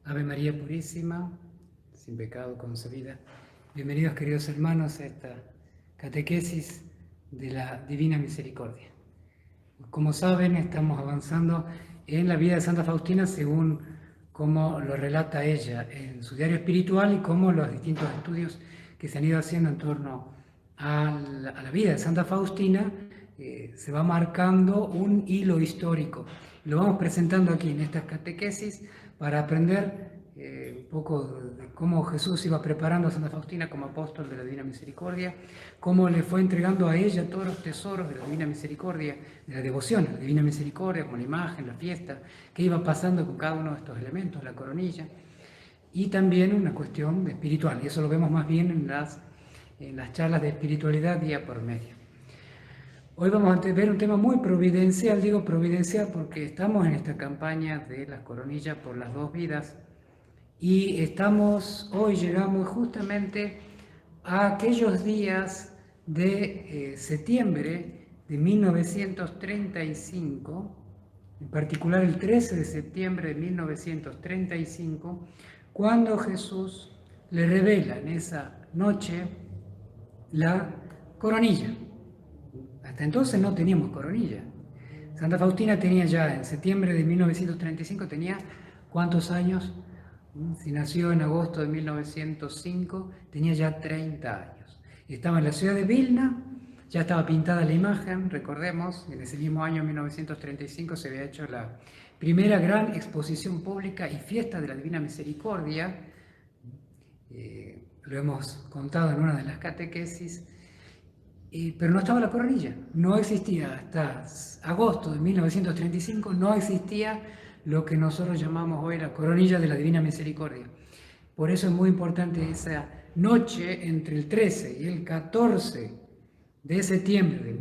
Ave María Purísima, sin pecado concebida. Bienvenidos, queridos hermanos, a esta catequesis de la Divina Misericordia. Como saben, estamos avanzando en la vida de Santa Faustina según cómo lo relata ella en su diario espiritual y cómo los distintos estudios que se han ido haciendo en torno a la vida de Santa Faustina se va marcando un hilo histórico. Lo vamos presentando aquí en estas catequesis para aprender un poco de cómo Jesús iba preparando a Santa Faustina como apóstol de la Divina Misericordia, cómo le fue entregando a ella todos los tesoros de la Divina Misericordia, de la devoción a la Divina Misericordia, como la imagen, la fiesta, qué iba pasando con cada uno de estos elementos, la coronilla, y también una cuestión espiritual, y eso lo vemos más bien en las charlas de espiritualidad día por medio. Hoy vamos a ver un tema muy providencial, digo providencial porque estamos en esta campaña de las coronillas por las dos vidas y hoy llegamos justamente a aquellos días de septiembre de 1935, en particular el 13 de septiembre de 1935, cuando Jesús le revela en esa noche la coronilla. Hasta entonces no teníamos coronilla. Santa Faustina tenía ya en septiembre de 1935, tenía ¿cuántos años? Si nació en agosto de 1905, tenía ya 30 años. Estaba en la ciudad de Vilna, ya estaba pintada la imagen, recordemos, en ese mismo año 1935 se había hecho la primera gran exposición pública y fiesta de la Divina Misericordia. Lo hemos contado en una de las catequesis. Pero no estaba la coronilla, no existía hasta agosto de 1935, no existía lo que nosotros llamamos hoy la coronilla de la Divina Misericordia. Por eso es muy importante esa noche entre el 13 y el 14 de septiembre de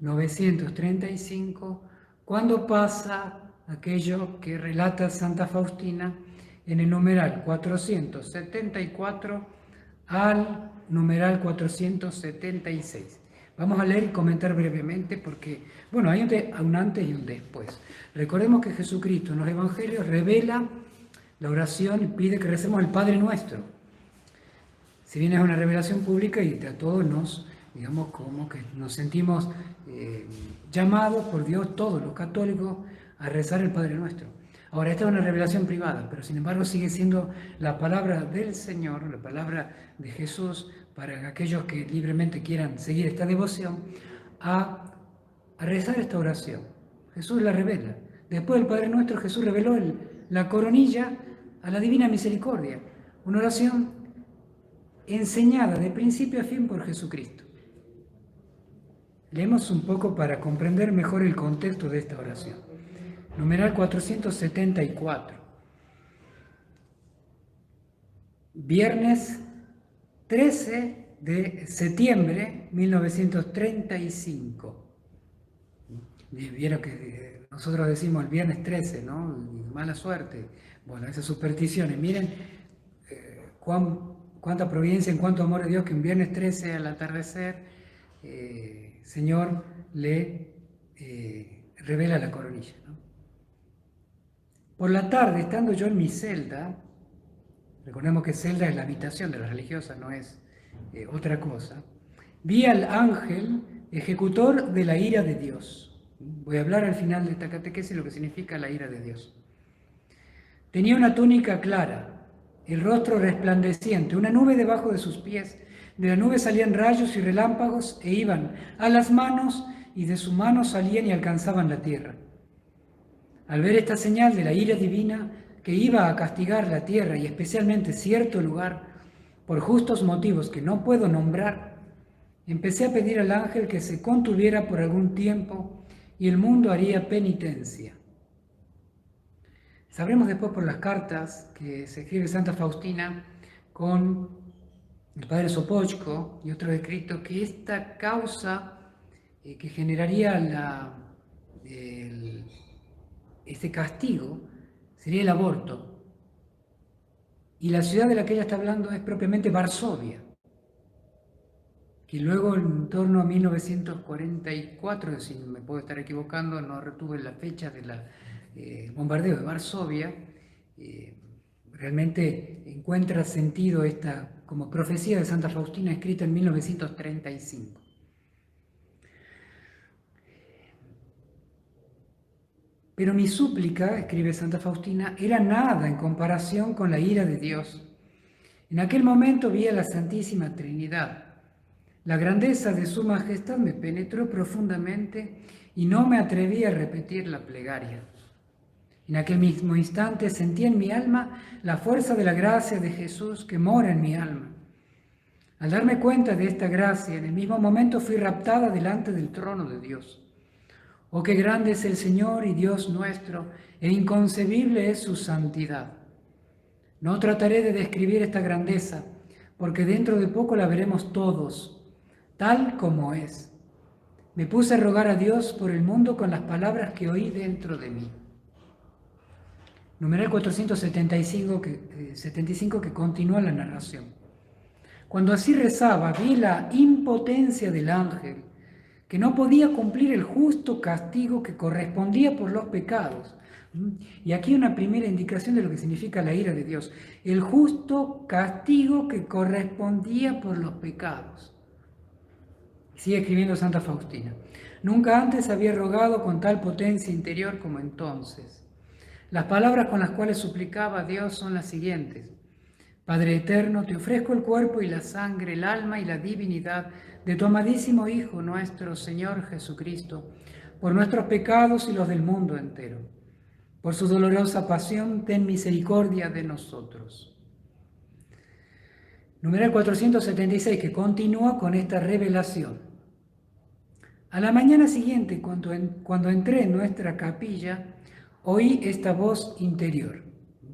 1935, cuando pasa aquello que relata Santa Faustina en el numeral 474 al numeral 476. Vamos a leer y comentar brevemente porque, bueno, hay un antes y un después. Recordemos que Jesucristo en los Evangelios revela la oración y pide que recemos el Padre Nuestro. Si bien es una revelación pública y a todos digamos, como que nos sentimos llamados por Dios, todos los católicos, a rezar el Padre Nuestro. Ahora, esta es una revelación privada, pero sin embargo sigue siendo la palabra del Señor, la palabra de Jesús, para aquellos que libremente quieran seguir esta devoción, a rezar esta oración. Jesús la revela. Después del Padre Nuestro, Jesús reveló la coronilla a la Divina Misericordia, una oración enseñada de principio a fin por Jesucristo. Leemos un poco para comprender mejor el contexto de esta oración. Numeral 474. Viernes 13 de septiembre 1935. Vieron que nosotros decimos el viernes 13, ¿no? Mala suerte. Bueno, esas supersticiones. Miren cuánta providencia, en cuánto amor de Dios, que un viernes 13 al atardecer, Señor le revela la coronilla, ¿no? Por la tarde, estando yo en mi celda, recordemos que celda es la habitación de las religiosas, no es otra cosa, vi al ángel ejecutor de la ira de Dios. Voy a hablar al final de esta catequesis lo que significa la ira de Dios. Tenía una túnica clara, el rostro resplandeciente, una nube debajo de sus pies. De la nube salían rayos y relámpagos e iban a las manos, y de su mano salían y alcanzaban la tierra. Al ver esta señal de la ira divina que iba a castigar la tierra y especialmente cierto lugar por justos motivos que no puedo nombrar, empecé a pedir al ángel que se contuviera por algún tiempo y el mundo haría penitencia. Sabremos después por las cartas que se escribe Santa Faustina con el padre Sopochko y otros escritos, que esta causa que generaría este castigo sería el aborto. Y la ciudad de la que ella está hablando es propiamente Varsovia, que luego en torno a 1944, si me puedo estar equivocando, no retuve la fecha del bombardeo de Varsovia, realmente encuentra sentido esta como profecía de Santa Faustina escrita en 1935. Pero mi súplica, escribe Santa Faustina, era nada en comparación con la ira de Dios. En aquel momento vi a la Santísima Trinidad. La grandeza de su majestad me penetró profundamente y no me atreví a repetir la plegaria. En aquel mismo instante sentí en mi alma la fuerza de la gracia de Jesús que mora en mi alma. Al darme cuenta de esta gracia, en el mismo momento fui raptada delante del trono de Dios. Oh, qué grande es el Señor y Dios nuestro, e inconcebible es su santidad. No trataré de describir esta grandeza, porque dentro de poco la veremos todos, tal como es. Me puse a rogar a Dios por el mundo con las palabras que oí dentro de mí. Numeral 475 que continúa la narración. Cuando así rezaba, vi la impotencia del ángel, que no podía cumplir el justo castigo que correspondía por los pecados. Y aquí una primera indicación de lo que significa la ira de Dios. El justo castigo que correspondía por los pecados. Sigue escribiendo Santa Faustina. Nunca antes había rogado con tal potencia interior como entonces. Las palabras con las cuales suplicaba a Dios son las siguientes. Padre eterno, te ofrezco el cuerpo y la sangre, el alma y la divinidad de tu amadísimo Hijo, nuestro Señor Jesucristo, por nuestros pecados y los del mundo entero. Por su dolorosa pasión, ten misericordia de nosotros. Numeral 476, que continúa con esta revelación. A la mañana siguiente, cuando entré en nuestra capilla, oí esta voz interior.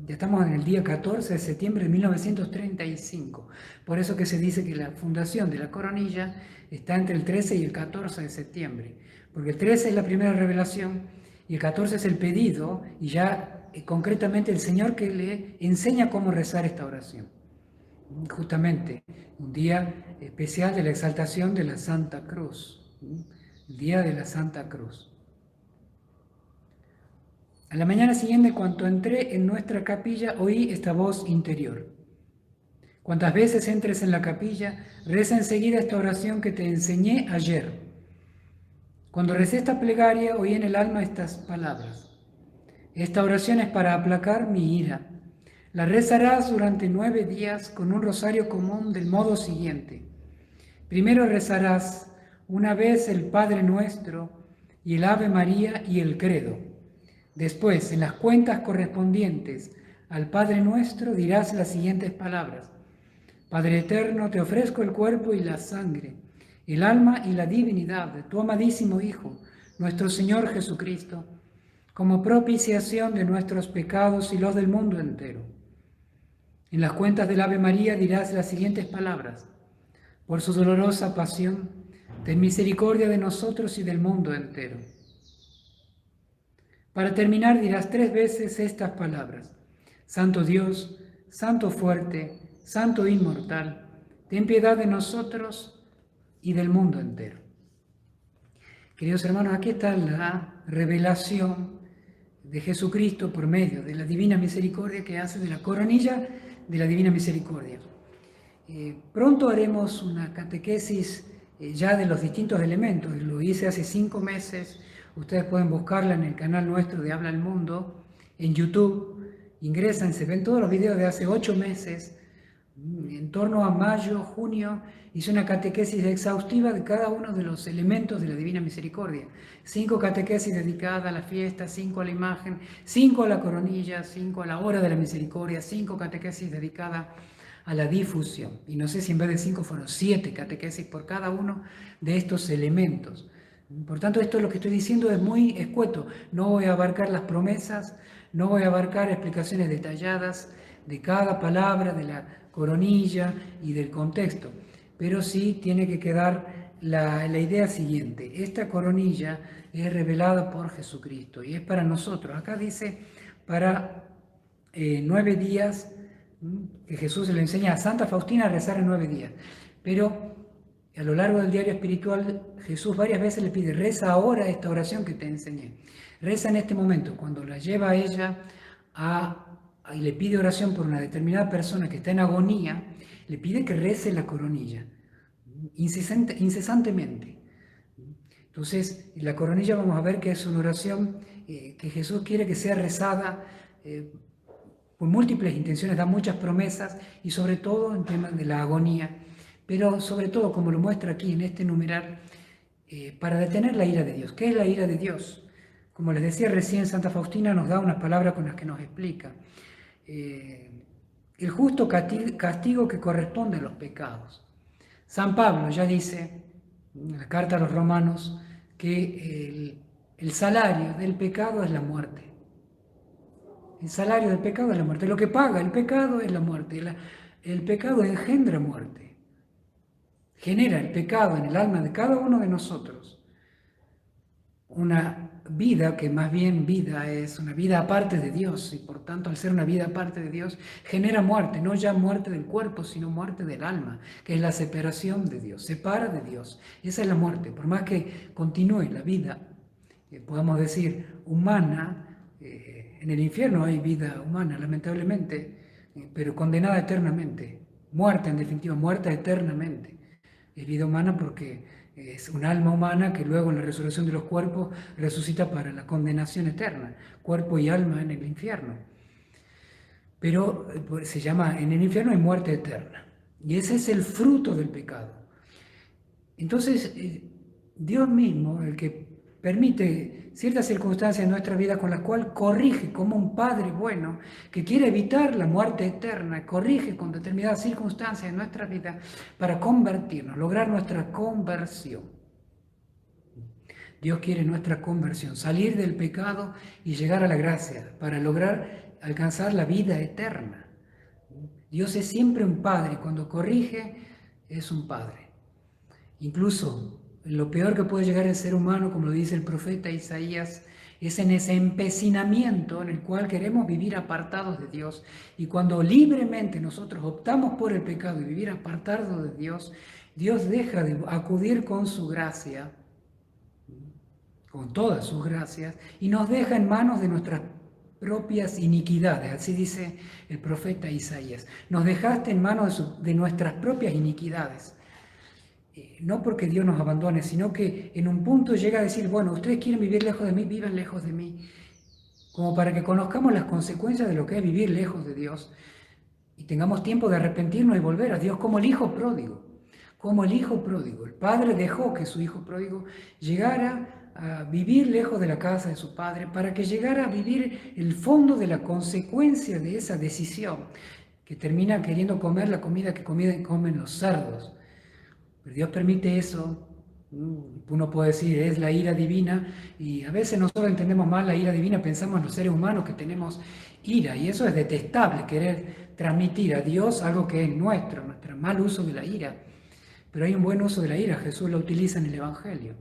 Ya estamos en el día 14 de septiembre de 1935. Por eso que se dice que la fundación de la Coronilla está entre el 13 y el 14 de septiembre. Porque el 13 es la primera revelación y el 14 es el pedido y ya concretamente el Señor que le enseña cómo rezar esta oración. Justamente un día especial de la exaltación de la Santa Cruz. El día de la Santa Cruz. A la mañana siguiente, cuando entré en nuestra capilla, oí esta voz interior. Cuantas veces entres en la capilla, reza enseguida esta oración que te enseñé ayer. Cuando recé esta plegaria, oí en el alma estas palabras. Esta oración es para aplacar mi ira. La rezarás durante 9 días con un rosario común del modo siguiente. Primero rezarás una vez el Padre Nuestro y el Ave María y el Credo. Después, en las cuentas correspondientes al Padre Nuestro, dirás las siguientes palabras. Padre eterno, te ofrezco el cuerpo y la sangre, el alma y la divinidad de tu amadísimo Hijo, nuestro Señor Jesucristo, como propiciación de nuestros pecados y los del mundo entero. En las cuentas del Ave María dirás las siguientes palabras. Por su dolorosa pasión, ten misericordia de nosotros y del mundo entero. Para terminar dirás 3 veces estas palabras. Santo Dios, Santo fuerte, Santo inmortal, ten piedad de nosotros y del mundo entero. Queridos hermanos, aquí está la revelación de Jesucristo por medio de la Divina Misericordia que hace de la coronilla de la Divina Misericordia. Pronto haremos una catequesis ya de los distintos elementos. Lo hice hace 5 meses. Ustedes pueden buscarla en el canal nuestro de Habla el Mundo, en YouTube. Ingresan, se ven todos los videos de hace 8 meses. En torno a mayo, junio, hice una catequesis exhaustiva de cada uno de los elementos de la Divina Misericordia. 5 catequesis dedicadas a la fiesta, 5 a la imagen, 5 a la coronilla, 5 a la hora de la misericordia, 5 catequesis dedicadas a la difusión. Y no sé si en vez de 5 fueron 7 catequesis por cada uno de estos elementos. Por tanto, esto lo que estoy diciendo es muy escueto. No voy a abarcar las promesas, no voy a abarcar explicaciones detalladas de cada palabra, de la coronilla y del contexto. Pero sí tiene que quedar la idea siguiente. Esta coronilla es revelada por Jesucristo y es para nosotros. Acá dice para 9 días, que Jesús le enseña a Santa Faustina a rezar en 9 días. Pero a lo largo del diario espiritual, Jesús varias veces le pide, reza ahora esta oración que te enseñé. Reza en este momento, cuando la lleva a ella a y le pide oración por una determinada persona que está en agonía, le pide que rece la coronilla, incesantemente. Entonces, la coronilla vamos a ver que es una oración que Jesús quiere que sea rezada con múltiples intenciones, da muchas promesas y sobre todo en temas de la agonía, pero sobre todo, como lo muestra aquí en este numeral, para detener la ira de Dios. ¿Qué es la ira de Dios? Como les decía recién, Santa Faustina nos da unas palabras con las que nos explica. El justo castigo que corresponde a los pecados. San Pablo ya dice en la carta a los romanos que el salario del pecado es la muerte. El salario del pecado es la muerte. Lo que paga el pecado es la muerte. El pecado engendra muerte. Genera el pecado en el alma de cada uno de nosotros una vida que más bien vida es una vida aparte de Dios, y por tanto al ser una vida aparte de Dios genera muerte, no ya muerte del cuerpo, sino muerte del alma, que es la separación de Dios, separa de Dios. Esa es la muerte. Por más que continúe la vida, podamos decir, humana, en el infierno hay vida humana, lamentablemente, pero condenada eternamente, muerta en definitiva, muerta eternamente. Es vida humana porque es un alma humana que luego en la resurrección de los cuerpos resucita para la condenación eterna, cuerpo y alma en el infierno. Pero se llama, en el infierno hay muerte eterna, y ese es el fruto del pecado. Entonces, Dios mismo, el que permite ciertas circunstancias en nuestra vida con las cuales corrige como un padre bueno que quiere evitar la muerte eterna, corrige con determinadas circunstancias en nuestra vida para convertirnos, lograr nuestra conversión. Dios quiere nuestra conversión, salir del pecado y llegar a la gracia para lograr alcanzar la vida eterna. Dios es siempre un padre, cuando corrige es un padre. Incluso lo peor que puede llegar el ser humano, como lo dice el profeta Isaías, es en ese empecinamiento en el cual queremos vivir apartados de Dios. Y cuando libremente nosotros optamos por el pecado y vivir apartados de Dios, Dios deja de acudir con su gracia, con todas sus gracias, y nos deja en manos de nuestras propias iniquidades. Así dice el profeta Isaías. Nos dejaste en manos de nuestras propias iniquidades. No porque Dios nos abandone, sino que en un punto llega a decir, bueno, ustedes quieren vivir lejos de mí, vivan lejos de mí, como para que conozcamos las consecuencias de lo que es vivir lejos de Dios y tengamos tiempo de arrepentirnos y volver a Dios, como el hijo pródigo. Como el hijo pródigo. El padre dejó que su hijo pródigo llegara a vivir lejos de la casa de su padre para que llegara a vivir el fondo de la consecuencia de esa decisión, que termina queriendo comer la comida que comen los cerdos. Pero Dios permite eso. Uno puede decir, es la ira divina, y a veces nosotros entendemos mal la ira divina, pensamos en los seres humanos que tenemos ira, y eso es detestable, querer transmitir a Dios algo que es nuestro mal uso de la ira. Pero hay un buen uso de la ira, Jesús lo utiliza en el Evangelio.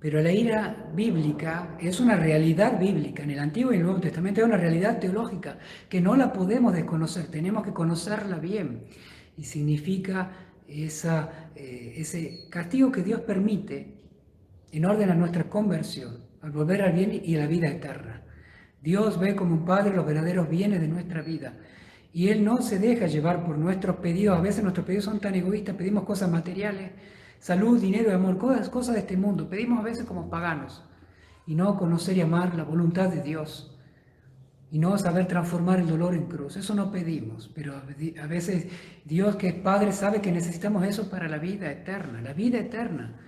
Pero la ira bíblica es una realidad bíblica, en el Antiguo y el Nuevo Testamento es una realidad teológica que no la podemos desconocer, tenemos que conocerla bien, y significa ese castigo que Dios permite en orden a nuestra conversión, al volver al bien y a la vida eterna. Dios ve como un padre los verdaderos bienes de nuestra vida y Él no se deja llevar por nuestros pedidos. A veces nuestros pedidos son tan egoístas, pedimos cosas materiales, salud, dinero y amor, cosas de este mundo. Pedimos a veces como paganos y no conocer y amar la voluntad de Dios. Y no saber transformar el dolor en cruz. Eso no pedimos, pero a veces Dios, que es Padre, sabe que necesitamos eso para la vida eterna, la vida eterna.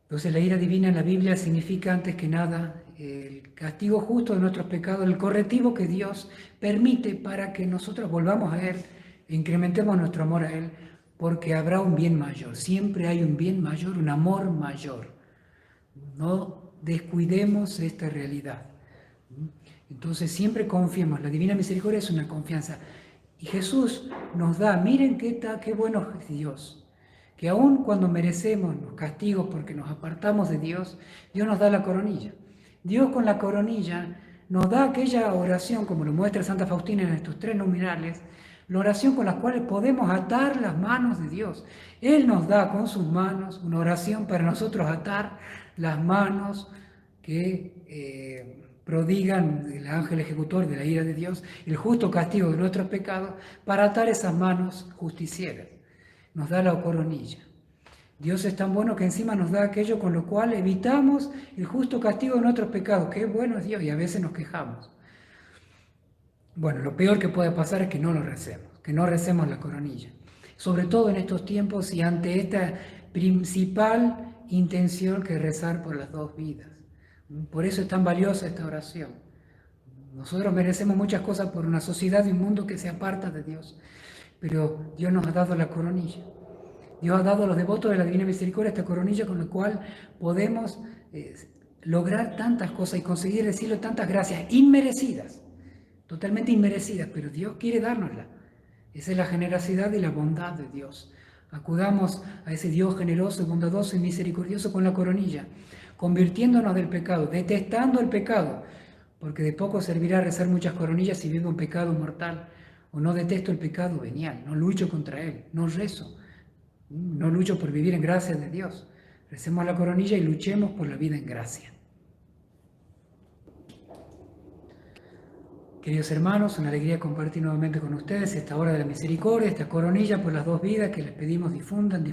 Entonces la ira divina en la Biblia significa antes que nada el castigo justo de nuestros pecados, el correctivo que Dios permite para que nosotros volvamos a Él e incrementemos nuestro amor a Él, porque habrá un bien mayor, siempre hay un bien mayor, un amor mayor. No descuidemos esta realidad. Entonces siempre confiemos, la Divina Misericordia es una confianza. Y Jesús nos da, miren qué bueno es Dios, que aun cuando merecemos los castigos porque nos apartamos de Dios, Dios nos da la coronilla. Dios con la coronilla nos da aquella oración, como lo muestra Santa Faustina en estos 3 numerales, la oración con la cual podemos atar las manos de Dios. Él nos da con sus manos una oración para nosotros atar las manos que prodigan el ángel ejecutor de la ira de Dios, el justo castigo de nuestros pecados, para atar esas manos justicieras. Nos da la coronilla. Dios es tan bueno que encima nos da aquello con lo cual evitamos el justo castigo de nuestros pecados. Qué bueno es Dios, y a veces nos quejamos. Bueno, lo peor que puede pasar es que no lo recemos, que no recemos la coronilla. Sobre todo en estos tiempos y ante esta principal intención que es rezar por las dos vidas. Por eso es tan valiosa esta oración. Nosotros merecemos muchas cosas por una sociedad y un mundo que se aparta de Dios, pero Dios nos ha dado la coronilla. Dios ha dado a los devotos de la Divina Misericordia esta coronilla con la cual podemos lograr tantas cosas y conseguir el cielo tantas gracias inmerecidas, totalmente inmerecidas, pero Dios quiere dárnosla. Esa es la generosidad y la bondad de Dios. Acudamos a ese Dios generoso, bondadoso y misericordioso con la coronilla, convirtiéndonos del pecado, detestando el pecado, porque de poco servirá rezar muchas coronillas si vivo un pecado mortal, o no detesto el pecado venial, no lucho contra él, no rezo, no lucho por vivir en gracia de Dios. Recemos la coronilla y luchemos por la vida en gracia. Queridos hermanos, una alegría compartir nuevamente con ustedes esta hora de la misericordia, esta coronilla por las dos vidas que les pedimos difundan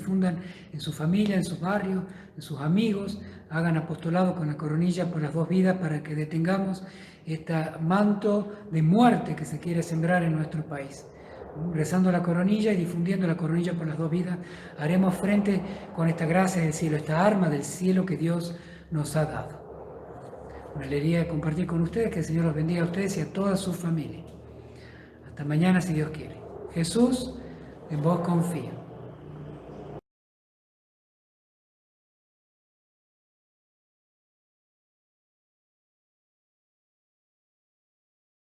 en su familia, en sus barrios, en sus amigos, hagan apostolado con la coronilla por las dos vidas para que detengamos este manto de muerte que se quiere sembrar en nuestro país. Rezando la coronilla y difundiendo la coronilla por las dos vidas, haremos frente con esta gracia del cielo, esta arma del cielo que Dios nos ha dado. Una alegría de compartir con ustedes, que el Señor los bendiga a ustedes y a toda su familia. Hasta mañana si Dios quiere. Jesús, en vos confío.